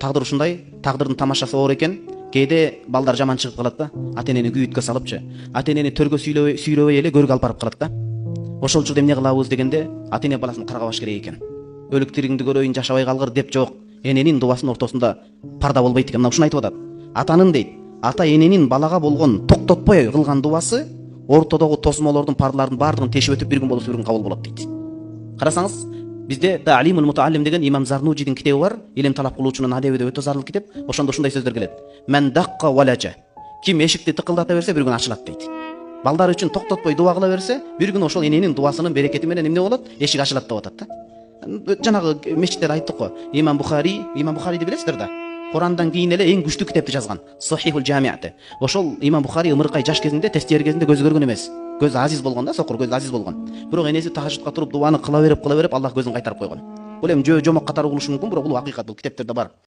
тагдыр ушундай, тагдырдын тамашасы оор экен. Кээде балдар жаман чыгып калат да, ата энени күйүткө салыпчы. Ата энени төргө сүйрөбөй эле көргө алып барып калат да. Ошол учурда эмне кылабыз дегенде, ата эне баласын каргабаш керек экен. Өлүк тиригиңди көрөйүн, жашабай калгыр деп жок. Эненин дубасынын ортосунда парда болбойт экен. Мына ушуну айтып атат. Атанын дейт, ата эненин балага болгон токтотпой кылган дубасы ортодогу тосмолордун, пардалардын баардыгын тешип өтүп бир күн болсо бир күн кабыл болот дейт. Карасаңыз, bizde Ta'limul Muta'allim деген İmam Zarnuji'nin kitabı var. İlim talap kılуучунун адебиде өтө зарыл китеп. Ошондо ушундай сөздөр келет. Мен дакка валажа. Ким эшикти тыкылдата берсе бир күн ачылат дейт. Балдар үчүн токтотпой дуа кыла берсе, бир күн ошол эненин дуасынын берекети менен эмне болот? Эшик ачылат деп атат да. Жанагы мечиттер айттык го. Имам Бухариди билесиздер да. Курандан кийин эле эң күчтүү китепти жазган. Сахихул Жами'те. Ошол Имам Бухари ымыркай жаш кезинде, тестиер кезинде көзү көргөн эмес. Көз азиз болгон да, сокур көз азиз болгон. Бирок энеси тахажжудка туруп дуаны кыла берип, Аллах көзүн кайтарып койгон. Бул эми жөө жомок катары кылышы мүмкүн, бирок бул акыйкат, бул китептерде бар.